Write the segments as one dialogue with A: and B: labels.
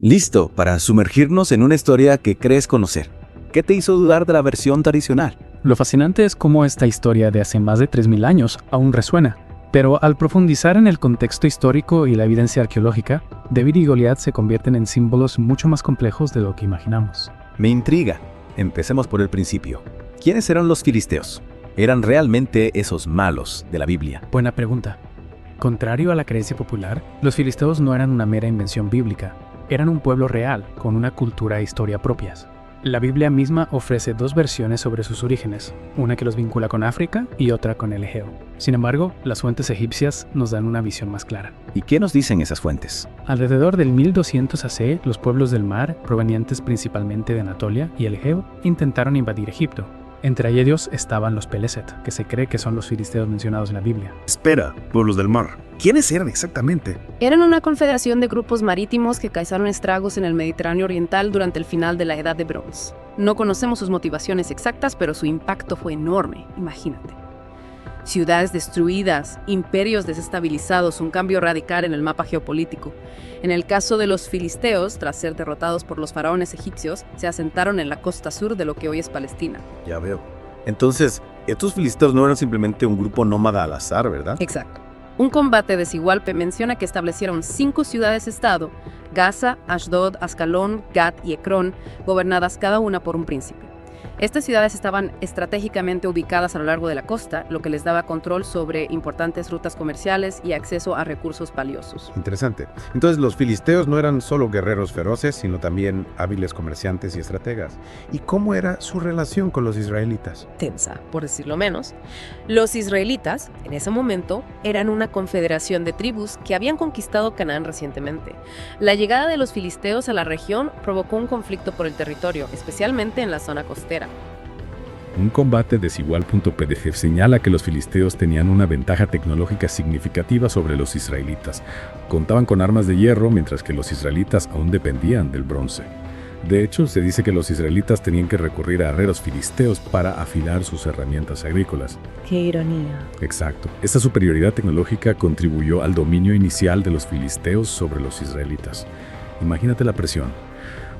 A: Listo para sumergirnos en una historia que crees conocer. ¿Qué te hizo dudar de la versión tradicional?
B: Lo fascinante es cómo esta historia de hace más de 3000 años aún resuena. Pero al profundizar en el contexto histórico y la evidencia arqueológica, David y Goliat se convierten en símbolos mucho más complejos de lo que imaginamos.
A: Me intriga. Empecemos por el principio. ¿Quiénes eran los filisteos? ¿Eran realmente esos malos de la Biblia?
B: Buena pregunta. Contrario a la creencia popular, los filisteos no eran una mera invención bíblica. Eran un pueblo real, con una cultura e historia propias. La Biblia misma ofrece dos versiones sobre sus orígenes, una que los vincula con África y otra con el Egeo. Sin embargo, las fuentes egipcias nos dan una visión más clara.
A: ¿Y qué nos dicen esas fuentes?
B: Alrededor del 1200 AC, los pueblos del mar, provenientes principalmente de Anatolia y el Egeo, intentaron invadir Egipto. Entre ellos estaban los Peleset, que se cree que son los filisteos mencionados en la Biblia.
C: Espera, pueblos del mar. ¿Quiénes eran exactamente?
D: Eran una confederación de grupos marítimos que causaron estragos en el Mediterráneo Oriental durante el final de la Edad de Bronce. No conocemos sus motivaciones exactas, pero su impacto fue enorme, imagínate. Ciudades destruidas, imperios desestabilizados, un cambio radical en el mapa geopolítico. En el caso de los filisteos, tras ser derrotados por los faraones egipcios, se asentaron en la costa sur de lo que hoy es Palestina.
C: Ya veo. Entonces, estos filisteos no eran simplemente un grupo nómada al azar, ¿verdad?
D: Exacto. Un combate desigual menciona que establecieron 5 ciudades-estado, Gaza, Ashdod, Ascalón, Gat y Ecrón, gobernadas cada una por un príncipe. Estas ciudades estaban estratégicamente ubicadas a lo largo de la costa, lo que les daba control sobre importantes rutas comerciales y acceso a recursos valiosos.
E: Interesante. Entonces los filisteos no eran solo guerreros feroces, sino también hábiles comerciantes y estrategas. ¿Y cómo era su relación con los israelitas?
D: Tensa, por decirlo menos. Los israelitas, en ese momento, eran una confederación de tribus que habían conquistado Canaán recientemente. La llegada de los filisteos a la región provocó un conflicto por el territorio, especialmente en la zona costera.
F: Un combate desigual.pdf señala que los filisteos tenían una ventaja tecnológica significativa sobre los israelitas. Contaban con armas de hierro, mientras que los israelitas aún dependían del bronce. De hecho, se dice que los israelitas tenían que recurrir a herreros filisteos para afilar sus herramientas agrícolas.
G: ¡Qué ironía!
F: Exacto. Esta superioridad tecnológica contribuyó al dominio inicial de los filisteos sobre los israelitas. Imagínate la presión.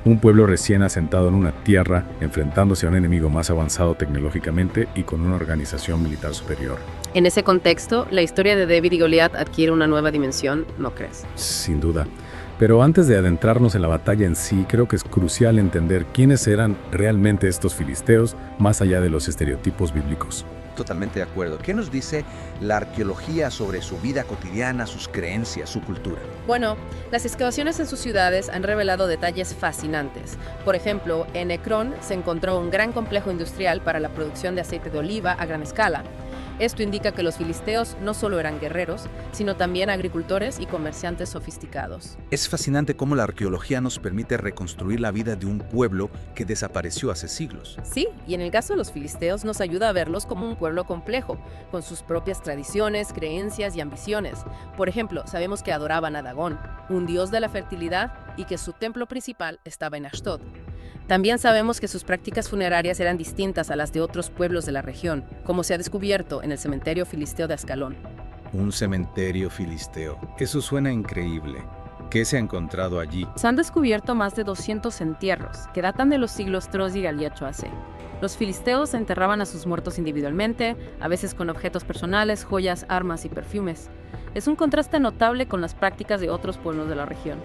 F: Un pueblo recién asentado en una tierra, enfrentándose a un enemigo más avanzado tecnológicamente y con una organización militar superior.
D: En ese contexto, la historia de David y Goliat adquiere una nueva dimensión, ¿no crees?
F: Sin duda. Pero antes de adentrarnos en la batalla en sí, creo que es crucial entender quiénes eran realmente estos filisteos, más allá de los estereotipos bíblicos.
H: Totalmente de acuerdo. ¿Qué nos dice la arqueología sobre su vida cotidiana, sus creencias, su cultura?
D: Bueno, las excavaciones en sus ciudades han revelado detalles fascinantes. Por ejemplo, en Ecrón se encontró un gran complejo industrial para la producción de aceite de oliva a gran escala. Esto indica que los filisteos no solo eran guerreros, sino también agricultores y comerciantes sofisticados.
H: Es fascinante cómo la arqueología nos permite reconstruir la vida de un pueblo que desapareció hace siglos.
D: Sí, y en el caso de los filisteos nos ayuda a verlos como un pueblo complejo, con sus propias tradiciones, creencias y ambiciones. Por ejemplo, sabemos que adoraban a Dagón, un dios de la fertilidad, y que su templo principal estaba en Ashdod. También sabemos que sus prácticas funerarias eran distintas a las de otros pueblos de la región, como se ha descubierto en el cementerio filisteo de Ascalón.
H: Un cementerio filisteo. Eso suena increíble. ¿Qué se ha encontrado allí?
D: Se han descubierto más de 200 entierros, que datan de los siglos III y VIII AC. Los filisteos enterraban a sus muertos individualmente, a veces con objetos personales, joyas, armas y perfumes. Es un contraste notable con las prácticas de otros pueblos de la región.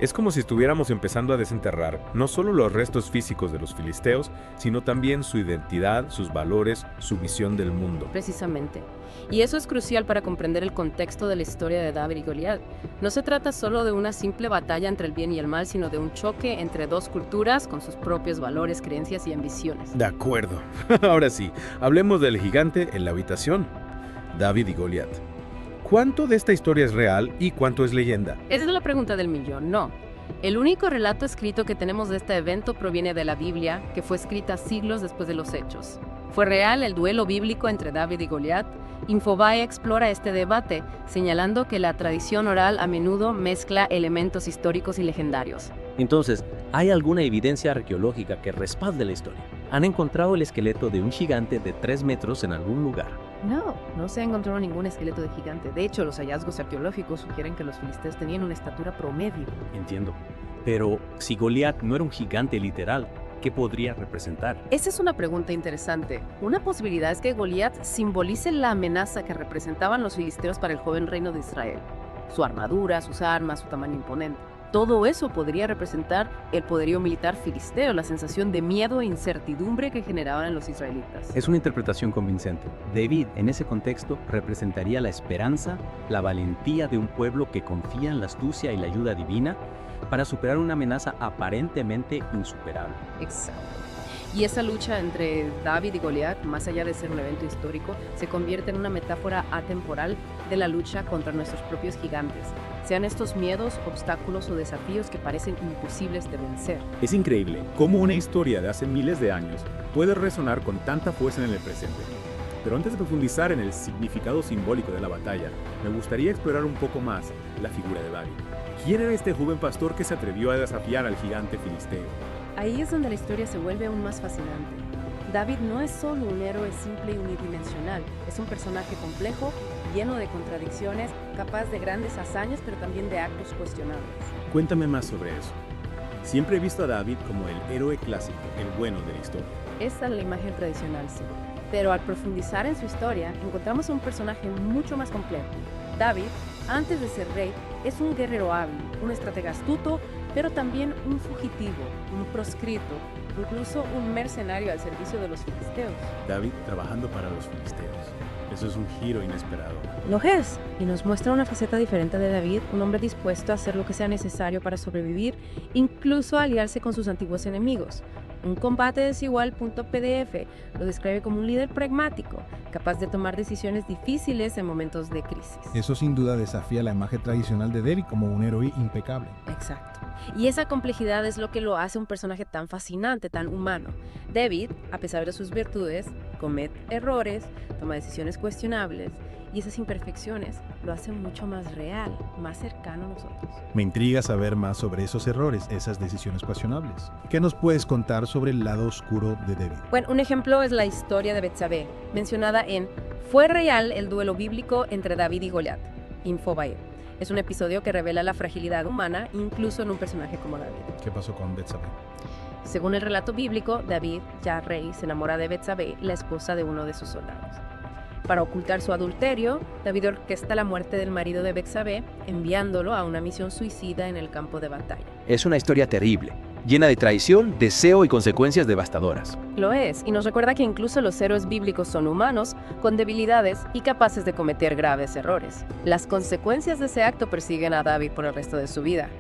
I: Es como si estuviéramos empezando a desenterrar no solo los restos físicos de los filisteos, sino también su identidad, sus valores, su visión del mundo.
D: Precisamente. Y eso es crucial para comprender el contexto de la historia de David y Goliat. No se trata solo de una simple batalla entre el bien y el mal, sino de un choque entre dos culturas con sus propios valores, creencias y ambiciones.
I: De acuerdo. Ahora sí, hablemos del gigante en la habitación, David y Goliat. ¿Cuánto de esta historia es real y cuánto es leyenda?
D: Esa es la pregunta del millón, no. El único relato escrito que tenemos de este evento proviene de la Biblia, que fue escrita siglos después de los hechos. ¿Fue real el duelo bíblico entre David y Goliat? Infobae explora este debate, señalando que la tradición oral a menudo mezcla elementos históricos y legendarios.
J: Entonces, ¿hay alguna evidencia arqueológica que respalde la historia? ¿Han encontrado el esqueleto de un gigante de 3 metros en algún lugar?
D: No se ha encontrado ningún esqueleto de gigante. De hecho, los hallazgos arqueológicos sugieren que los filisteos tenían una estatura promedio.
I: Entiendo.
J: Pero si Goliat no era un gigante literal, ¿qué podría representar?
D: Esa es una pregunta interesante. Una posibilidad es que Goliat simbolice la amenaza que representaban los filisteos para el joven reino de Israel. Su armadura, sus armas, su tamaño imponente. Todo eso podría representar el poderío militar filisteo, la sensación de miedo e incertidumbre que generaban en los israelitas.
J: Es una interpretación convincente. David, en ese contexto, representaría la esperanza, la valentía de un pueblo que confía en la astucia y la ayuda divina para superar una amenaza aparentemente insuperable.
D: Exacto. Y esa lucha entre David y Goliat, más allá de ser un evento histórico, se convierte en una metáfora atemporal de la lucha contra nuestros propios gigantes, sean estos miedos, obstáculos o desafíos que parecen imposibles de vencer.
I: Es increíble cómo una historia de hace miles de años puede resonar con tanta fuerza en el presente. Pero antes de profundizar en el significado simbólico de la batalla, me gustaría explorar un poco más la figura de David. ¿Quién era este joven pastor que se atrevió a desafiar al gigante filisteo?
D: Ahí es donde la historia se vuelve aún más fascinante. David no es solo un héroe simple y unidimensional, es un personaje complejo, lleno de contradicciones, capaz de grandes hazañas, pero también de actos cuestionables.
I: Cuéntame más sobre eso. Siempre he visto a David como el héroe clásico, el bueno de la historia.
D: Esta es la imagen tradicional, sí. Pero al profundizar en su historia, encontramos un personaje mucho más complejo. David, antes de ser rey, es un guerrero hábil, un estratega astuto, pero también un fugitivo, un proscrito, incluso un mercenario al servicio de los filisteos.
I: David trabajando para los filisteos. Eso es un giro inesperado.
D: Lo es, y nos muestra una faceta diferente de David, un hombre dispuesto a hacer lo que sea necesario para sobrevivir, incluso a aliarse con sus antiguos enemigos. Un combate desigual.pdf lo describe como un líder pragmático, capaz de tomar decisiones difíciles en momentos de crisis.
G: Eso sin duda desafía la imagen tradicional de David como un héroe impecable.
D: Exacto. Y esa complejidad es lo que lo hace un personaje tan fascinante, tan humano. David, a pesar de sus virtudes, comete errores, toma decisiones cuestionables, y esas imperfecciones lo hacen mucho más real, más cercano a nosotros.
G: Me intriga saber más sobre esos errores, esas decisiones cuestionables. ¿Qué nos puedes contar sobre el lado oscuro de David?
D: Bueno, un ejemplo es la historia de Betsabé, mencionada en ¿Fue real el duelo bíblico entre David y Goliat? Infobae. Es un episodio que revela la fragilidad humana, incluso en un personaje como David.
G: ¿Qué pasó con Betsabé?
D: Según el relato bíblico, David, ya rey, se enamora de Betsabé, la esposa de uno de sus soldados. Para ocultar su adulterio, David orquesta la muerte del marido de Betsabé, enviándolo a una misión suicida en el campo de batalla.
K: Es una historia terrible, llena de traición, deseo y consecuencias devastadoras.
D: Lo es, y nos recuerda que incluso los héroes bíblicos son humanos, con debilidades y capaces de cometer graves errores. Las consecuencias de ese acto persiguen a David por el resto de su vida.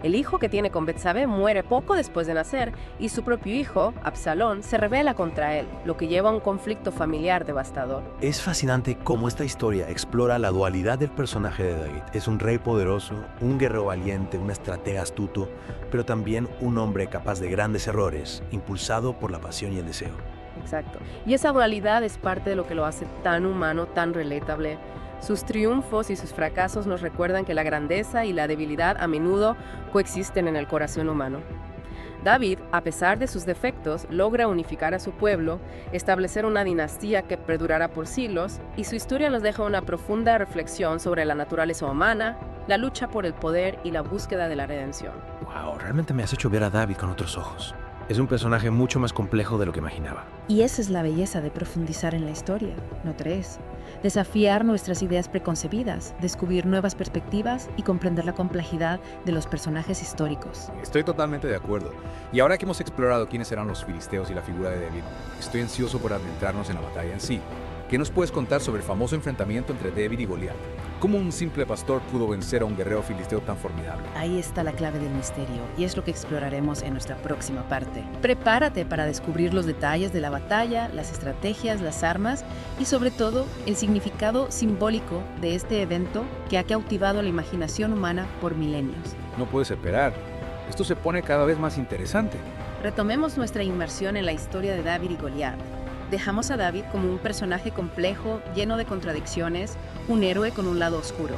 D: El hijo que tiene con Betsabé muere poco después de nacer y su propio hijo, Absalón, se rebela contra él, lo que lleva a un conflicto familiar devastador.
K: Es fascinante cómo esta historia explora la dualidad del personaje de David. Es un rey poderoso, un guerrero valiente, un estratega astuto, pero también un hombre capaz de grandes errores, impulsado por la pasión y el deseo.
D: Exacto. Y esa dualidad es parte de lo que lo hace tan humano, tan relatable. Sus triunfos y sus fracasos nos recuerdan que la grandeza y la debilidad a menudo coexisten en el corazón humano. David, a pesar de sus defectos, logra unificar a su pueblo, establecer una dinastía que perdurará por siglos, y su historia nos deja una profunda reflexión sobre la naturaleza humana, la lucha por el poder y la búsqueda de la redención.
K: Wow, realmente me has hecho ver a David con otros ojos. Es un personaje mucho más complejo de lo que imaginaba.
L: Y esa es la belleza de profundizar en la historia, ¿no crees? Desafiar nuestras ideas preconcebidas, descubrir nuevas perspectivas y comprender la complejidad de los personajes históricos.
M: Estoy totalmente de acuerdo. Y ahora que hemos explorado quiénes eran los filisteos y la figura de David, estoy ansioso por adentrarnos en la batalla en sí. ¿Qué nos puedes contar sobre el famoso enfrentamiento entre David y Goliat? ¿Cómo un simple pastor pudo vencer a un guerrero filisteo tan formidable?
L: Ahí está la clave del misterio, y es lo que exploraremos en nuestra próxima parte. Prepárate para descubrir los detalles de la batalla, las estrategias, las armas y sobre todo el significado simbólico de este evento que ha cautivado la imaginación humana por milenios.
M: No puedes esperar. Esto se pone cada vez más interesante.
L: Retomemos nuestra inmersión en la historia de David y Goliat. Dejamos a David como un personaje complejo, lleno de contradicciones, un héroe con un lado oscuro.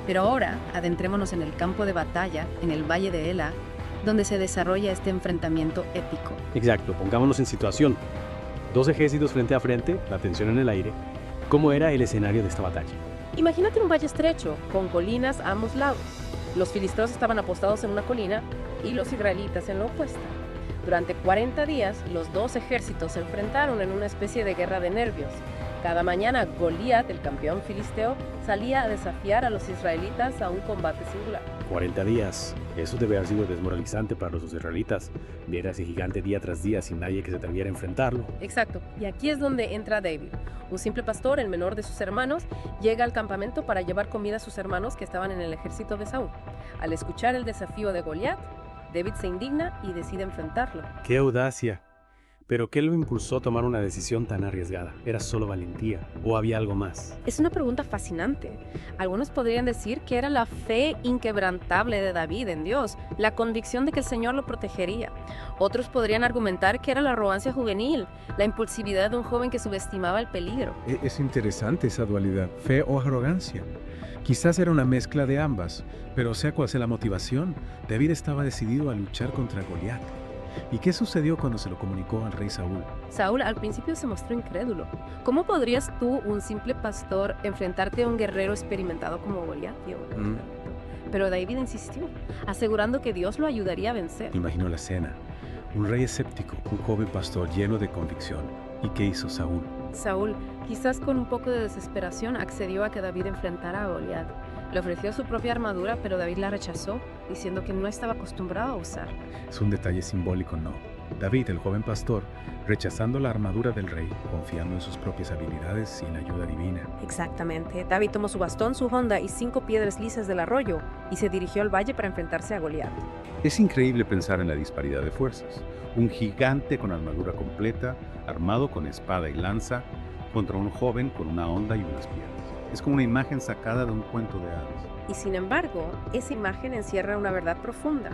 L: Pero ahora, adentrémonos en el campo de batalla, en el Valle de Ela, donde se desarrolla este enfrentamiento épico.
J: Exacto, pongámonos en situación. Dos ejércitos frente a frente, la tensión en el aire. ¿Cómo era el escenario de esta batalla?
D: Imagínate un valle estrecho, con colinas a ambos lados. Los filisteos estaban apostados en una colina y los israelitas en la opuesta. Durante 40 días, los dos ejércitos se enfrentaron en una especie de guerra de nervios. Cada mañana, Goliat, el campeón filisteo, salía a desafiar a los israelitas a un combate singular.
N: 40 días. Eso debe haber sido desmoralizante para los israelitas. Ver a ese gigante día tras día sin nadie que se atreviera a enfrentarlo.
D: Exacto. Y aquí es donde entra David. Un simple pastor, el menor de sus hermanos, llega al campamento para llevar comida a sus hermanos que estaban en el ejército de Saúl. Al escuchar el desafío de Goliat, David se indigna y decide enfrentarlo.
N: ¡Qué audacia! ¿Pero qué lo impulsó a tomar una decisión tan arriesgada? ¿Era solo valentía o había algo más?
D: Es una pregunta fascinante. Algunos podrían decir que era la fe inquebrantable de David en Dios, la convicción de que el Señor lo protegería. Otros podrían argumentar que era la arrogancia juvenil, la impulsividad de un joven que subestimaba el peligro.
E: Es interesante esa dualidad, fe o arrogancia. Quizás era una mezcla de ambas, pero sea cual sea la motivación, David estaba decidido a luchar contra Goliat. ¿Y qué sucedió cuando se lo comunicó al rey Saúl?
D: Saúl al principio se mostró incrédulo. ¿Cómo podrías tú, un simple pastor, enfrentarte a un guerrero experimentado como Goliat? Pero David insistió, asegurando que Dios lo ayudaría a vencer.
E: Imagino la escena. Un rey escéptico, un joven pastor lleno de convicción. ¿Y qué hizo Saúl?
D: Saúl, quizás con un poco de desesperación, accedió a que David enfrentara a Goliat. Le ofreció su propia armadura, pero David la rechazó, diciendo que no estaba acostumbrado a usar.
E: Es un detalle simbólico, ¿no? David, el joven pastor, rechazando la armadura del rey, confiando en sus propias habilidades sin ayuda divina.
D: Exactamente. David tomó su bastón, su honda y 5 piedras lisas del arroyo y se dirigió al valle para enfrentarse a Goliat.
E: Es increíble pensar en la disparidad de fuerzas. Un gigante con armadura completa, armado con espada y lanza, contra un joven con una honda y unas piedras. Es como una imagen sacada de un cuento de hadas.
D: Y sin embargo, esa imagen encierra una verdad profunda.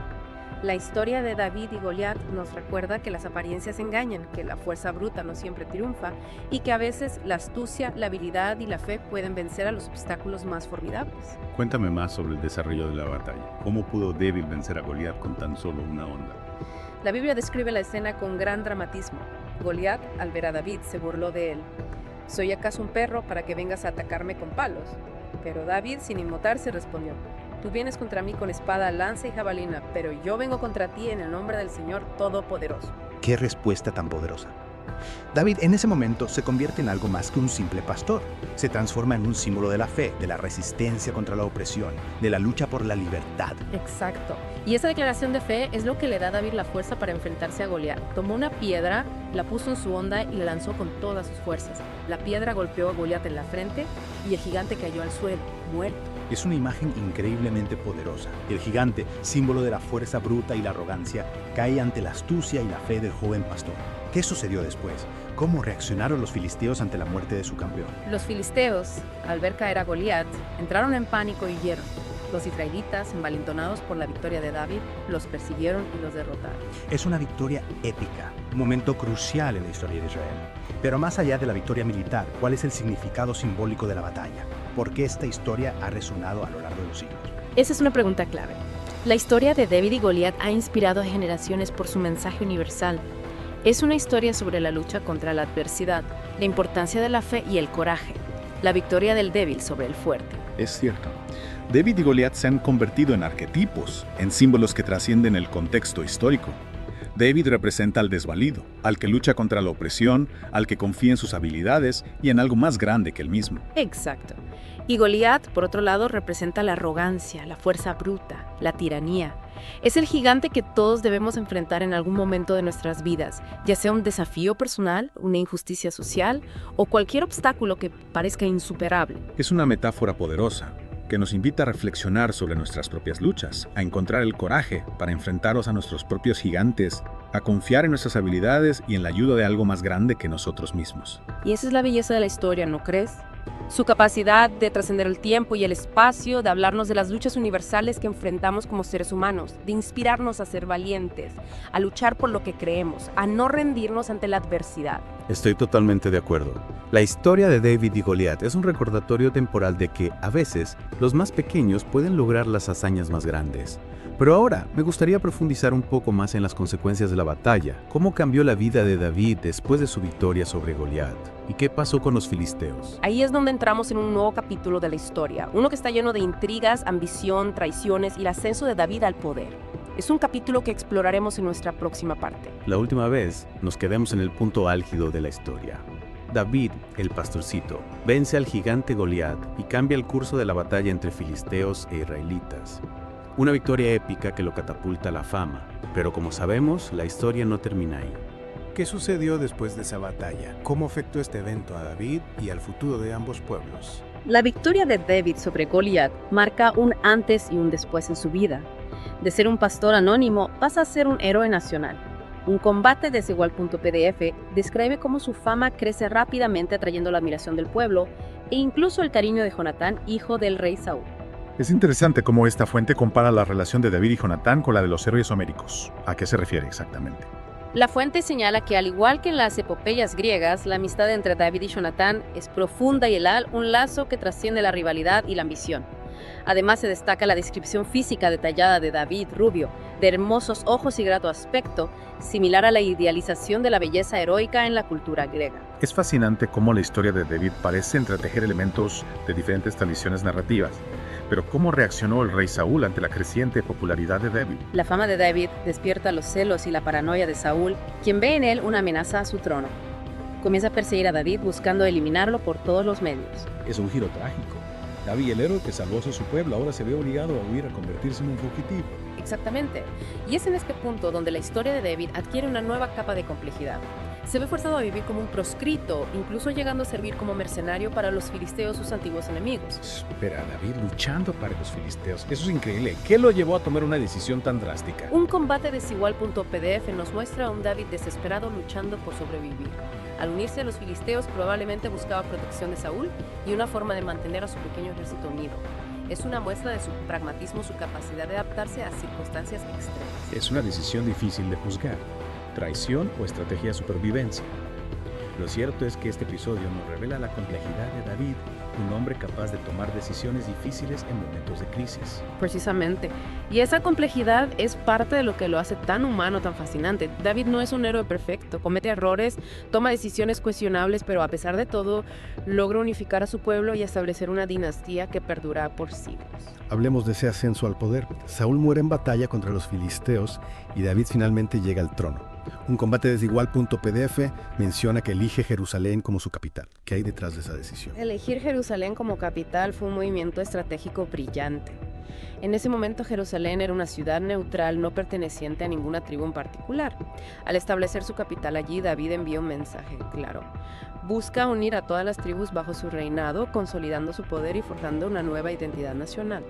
D: La historia de David y Goliat nos recuerda que las apariencias engañan, que la fuerza bruta no siempre triunfa y que a veces la astucia, la habilidad y la fe pueden vencer a los obstáculos más formidables.
E: Cuéntame más sobre el desarrollo de la batalla. ¿Cómo pudo David vencer a Goliat con tan solo una honda?
D: La Biblia describe la escena con gran dramatismo. Goliat, al ver a David, se burló de él. ¿Soy acaso un perro para que vengas a atacarme con palos? Pero David, sin inmutarse, respondió: Tú vienes contra mí con espada, lanza y jabalina, pero yo vengo contra ti en el nombre del Señor Todopoderoso.
O: ¡Qué respuesta tan poderosa! David en ese momento se convierte en algo más que un simple pastor. Se transforma en un símbolo de la fe, de la resistencia contra la opresión, de la lucha por la libertad.
D: Exacto. Y esa declaración de fe es lo que le da a David la fuerza para enfrentarse a Goliat. Tomó una piedra, la puso en su honda y la lanzó con todas sus fuerzas. La piedra golpeó a Goliat en la frente y el gigante cayó al suelo, muerto.
O: Es una imagen increíblemente poderosa. El gigante, símbolo de la fuerza bruta y la arrogancia, cae ante la astucia y la fe del joven pastor. ¿Qué sucedió después? ¿Cómo reaccionaron los filisteos ante la muerte de su campeón?
D: Los filisteos, al ver caer a Goliat, entraron en pánico y huyeron. Los israelitas, envalentonados por la victoria de David, los persiguieron y los derrotaron.
O: Es una victoria épica, un momento crucial en la historia de Israel. Pero más allá de la victoria militar, ¿cuál es el significado simbólico de la batalla? ¿Por qué esta historia ha resonado a lo largo de los siglos?
D: Esa es una pregunta clave. La historia de David y Goliat ha inspirado a generaciones por su mensaje universal. Es una historia sobre la lucha contra la adversidad, la importancia de la fe y el coraje, la victoria del débil sobre el fuerte.
P: Es cierto. David y Goliat se han convertido en arquetipos, en símbolos que trascienden el contexto histórico. David representa al desvalido, al que lucha contra la opresión, al que confía en sus habilidades y en algo más grande que él mismo.
D: Exacto. Y Goliat, por otro lado, representa la arrogancia, la fuerza bruta, la tiranía. Es el gigante que todos debemos enfrentar en algún momento de nuestras vidas, ya sea un desafío personal, una injusticia social o cualquier obstáculo que parezca insuperable.
P: Es una metáfora poderosa que nos invita a reflexionar sobre nuestras propias luchas, a encontrar el coraje para enfrentarnos a nuestros propios gigantes, a confiar en nuestras habilidades y en la ayuda de algo más grande que nosotros mismos.
D: Y esa es la belleza de la historia, ¿no crees? Su capacidad de trascender el tiempo y el espacio, de hablarnos de las luchas universales que enfrentamos como seres humanos, de inspirarnos a ser valientes, a luchar por lo que creemos, a no rendirnos ante la adversidad.
A: Estoy totalmente de acuerdo. La historia de David y Goliat es un recordatorio temporal de que, a veces, los más pequeños pueden lograr las hazañas más grandes. Pero ahora, me gustaría profundizar un poco más en las consecuencias de la batalla. ¿Cómo cambió la vida de David después de su victoria sobre Goliat? ¿Y qué pasó con los filisteos?
D: Ahí es donde entramos en un nuevo capítulo de la historia, uno que está lleno de intrigas, ambición, traiciones y el ascenso de David al poder. Es un capítulo que exploraremos en nuestra próxima parte.
A: La última vez nos quedamos en el punto álgido de la historia. David, el pastorcito, vence al gigante Goliat y cambia el curso de la batalla entre filisteos e israelitas. Una victoria épica que lo catapulta a la fama, pero como sabemos, la historia no termina ahí.
G: ¿Qué sucedió después de esa batalla? ¿Cómo afectó este evento a David y al futuro de ambos pueblos?
D: La victoria de David sobre Goliat marca un antes y un después en su vida. De ser un pastor anónimo, pasa a ser un héroe nacional. Un combate desigual.pdf describe cómo su fama crece rápidamente atrayendo la admiración del pueblo e incluso el cariño de Jonatán, hijo del rey Saúl.
P: Es interesante cómo esta fuente compara la relación de David y Jonatán con la de los héroes homéricos. ¿A qué se refiere exactamente?
D: La fuente señala que al igual que en las epopeyas griegas, la amistad entre David y Jonatán es profunda y leal, un lazo que trasciende la rivalidad y la ambición. Además se destaca la descripción física detallada de David, rubio, de hermosos ojos y grato aspecto, similar a la idealización de la belleza heroica en la cultura griega.
P: Es fascinante cómo la historia de David parece entretejer elementos de diferentes tradiciones narrativas. Pero ¿cómo reaccionó el rey Saúl ante la creciente popularidad de David?
D: La fama de David despierta los celos y la paranoia de Saúl, quien ve en él una amenaza a su trono. Comienza a perseguir a David buscando eliminarlo por todos los medios.
Q: Es un giro trágico. David, el héroe que salvó a su pueblo, ahora se ve obligado a huir, a convertirse en un fugitivo.
D: Exactamente. Y es en este punto donde la historia de David adquiere una nueva capa de complejidad. Se ve forzado a vivir como un proscrito, incluso llegando a servir como mercenario para los filisteos, sus antiguos enemigos.
Q: Espera, David luchando para los filisteos. Eso es increíble. ¿Qué lo llevó a tomar una decisión tan drástica?
D: Un combate desigual.pdf nos muestra a un David desesperado luchando por sobrevivir. Al unirse a los filisteos, probablemente buscaba protección de Saúl y una forma de mantener a su pequeño ejército unido. Es una muestra de su pragmatismo, su capacidad de adaptarse a circunstancias extremas.
Q: Es una decisión difícil de juzgar. ¿Traición o estrategia de supervivencia? Lo cierto es que este episodio nos revela la complejidad de David, un hombre capaz de tomar decisiones difíciles en momentos de crisis.
D: Precisamente. Y esa complejidad es parte de lo que lo hace tan humano, tan fascinante. David no es un héroe perfecto, comete errores, toma decisiones cuestionables, pero a pesar de todo, logra unificar a su pueblo y establecer una dinastía que perdura por siglos.
G: Hablemos de ese ascenso al poder. Saúl muere en batalla contra los filisteos y David finalmente llega al trono. Un combate desigual.pdf menciona que elige Jerusalén como su capital. ¿Qué hay detrás de esa decisión?
D: Elegir Jerusalén como capital fue un movimiento estratégico brillante. En ese momento Jerusalén era una ciudad neutral no perteneciente a ninguna tribu en particular. Al establecer su capital allí, David envía un mensaje claro. Busca unir a todas las tribus bajo su reinado, consolidando su poder y forjando una nueva identidad nacional.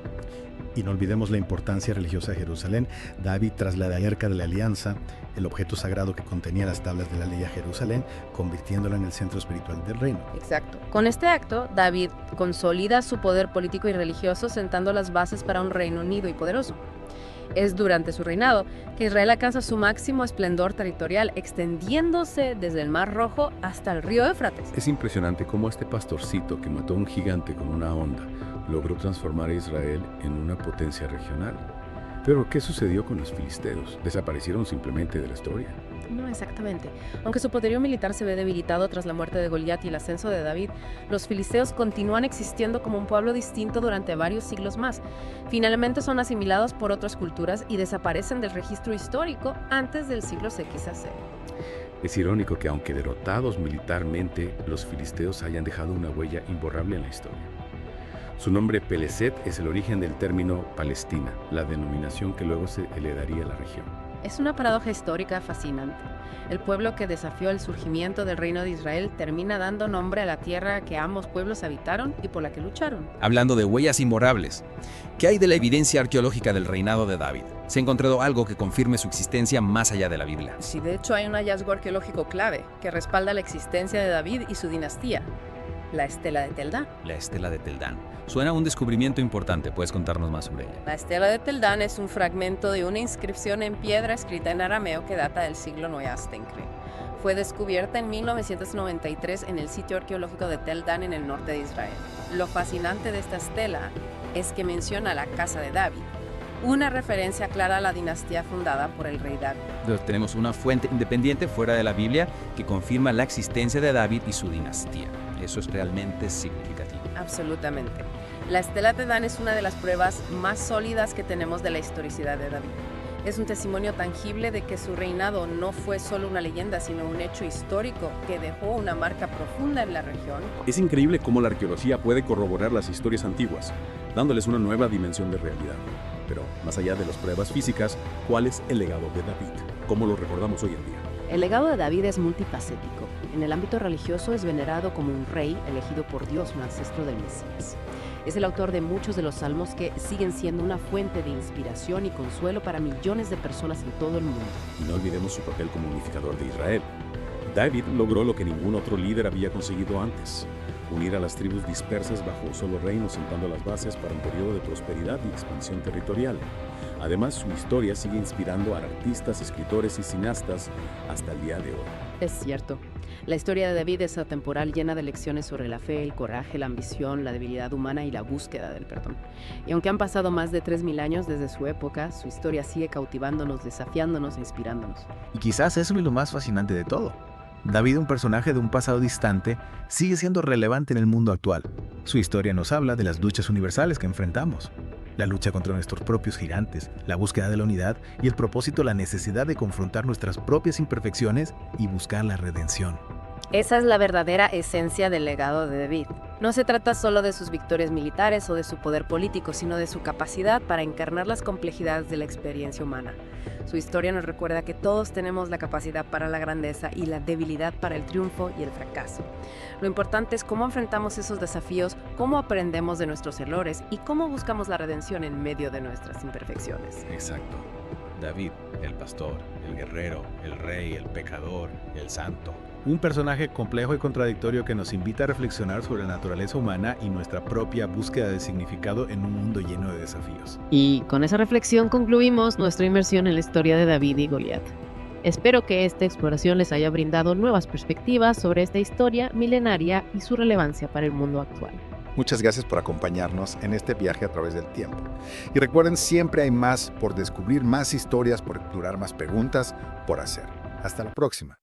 G: Y no olvidemos la importancia religiosa de Jerusalén. David traslada el Arca de la Alianza, el objeto sagrado que contenía las tablas de la ley, a Jerusalén, convirtiéndola en el centro espiritual del reino.
D: Exacto. Con este acto, David consolida su poder político y religioso, sentando las bases para un reino unido y poderoso. Es durante su reinado que Israel alcanza su máximo esplendor territorial, extendiéndose desde el Mar Rojo hasta el río Éufrates.
F: Es impresionante cómo este pastorcito que mató a un gigante con una honda logró transformar a Israel en una potencia regional. Pero, ¿qué sucedió con los filisteos? ¿Desaparecieron simplemente de la historia?
D: No exactamente. Aunque su poderío militar se ve debilitado tras la muerte de Goliat y el ascenso de David, los filisteos continúan existiendo como un pueblo distinto durante varios siglos más. Finalmente son asimilados por otras culturas y desaparecen del registro histórico antes del siglo XAC.
F: Es irónico que, aunque derrotados militarmente, los filisteos hayan dejado una huella imborrable en la historia. Su nombre Peleset es el origen del término Palestina, la denominación que luego se le daría a la región.
D: Es una paradoja histórica fascinante. El pueblo que desafió el surgimiento del reino de Israel termina dando nombre a la tierra que ambos pueblos habitaron y por la que lucharon.
M: Hablando de huellas imborrables, ¿qué hay de la evidencia arqueológica del reinado de David? ¿Se ha encontrado algo que confirme su existencia más allá de la Biblia?
D: Sí, de hecho hay un hallazgo arqueológico clave que respalda la existencia de David y su dinastía. La estela de Tel Dan.
M: La estela de Tel Dan. Suena a un descubrimiento importante. ¿Puedes contarnos más sobre ella?
D: La estela de Tel Dan es un fragmento de una inscripción en piedra escrita en arameo que data del siglo IX a.C. Fue descubierta en 1993 en el sitio arqueológico de Tel Dan en el norte de Israel. Lo fascinante de esta estela es que menciona la casa de David, una referencia clara a la dinastía fundada por el rey David.
M: Tenemos una fuente independiente fuera de la Biblia que confirma la existencia de David y su dinastía. Eso es realmente significativo.
D: Absolutamente. La estela de Dan es una de las pruebas más sólidas que tenemos de la historicidad de David. Es un testimonio tangible de que su reinado no fue solo una leyenda, sino un hecho histórico que dejó una marca profunda en la región.
I: Es increíble cómo la arqueología puede corroborar las historias antiguas, dándoles una nueva dimensión de realidad. Pero, más allá de las pruebas físicas, ¿cuál es el legado de David? ¿Cómo lo recordamos hoy en día?
R: El legado de David es multifacético. En el ámbito religioso es venerado como un rey elegido por Dios, un ancestro del Mesías. Es el autor de muchos de los salmos que siguen siendo una fuente de inspiración y consuelo para millones de personas en todo el mundo.
I: Y no olvidemos su papel como unificador de Israel. David logró lo que ningún otro líder había conseguido antes: unir a las tribus dispersas bajo un solo reino, sentando las bases para un periodo de prosperidad y expansión territorial. Además, su historia sigue inspirando a artistas, escritores y cineastas hasta el día de hoy.
R: Es cierto. La historia de David es atemporal, llena de lecciones sobre la fe, el coraje, la ambición, la debilidad humana y la búsqueda del perdón. Y aunque han pasado más de 3000 años desde su época, su historia sigue cautivándonos, desafiándonos e inspirándonos.
H: Y quizás eso es lo más fascinante de todo. David, un personaje de un pasado distante, sigue siendo relevante en el mundo actual. Su historia nos habla de las luchas universales que enfrentamos. La lucha contra nuestros propios gigantes, la búsqueda de la unidad y el propósito, la necesidad de confrontar nuestras propias imperfecciones y buscar la redención.
D: Esa es la verdadera esencia del legado de David. No se trata solo de sus victorias militares o de su poder político, sino de su capacidad para encarnar las complejidades de la experiencia humana. Su historia nos recuerda que todos tenemos la capacidad para la grandeza y la debilidad para el triunfo y el fracaso. Lo importante es cómo enfrentamos esos desafíos, cómo aprendemos de nuestros errores y cómo buscamos la redención en medio de nuestras imperfecciones.
Q: Exacto. David, el pastor, el guerrero, el rey, el pecador, el santo.
A: Un personaje complejo y contradictorio que nos invita a reflexionar sobre la naturaleza humana y nuestra propia búsqueda de significado en un mundo lleno de desafíos.
R: Y con esa reflexión concluimos nuestra inmersión en la historia de David y Goliat. Espero que esta exploración les haya brindado nuevas perspectivas sobre esta historia milenaria y su relevancia para el mundo actual.
S: Muchas gracias por acompañarnos en este viaje a través del tiempo. Y recuerden, siempre hay más por descubrir, más historias por explorar, más preguntas por hacer. Hasta la próxima.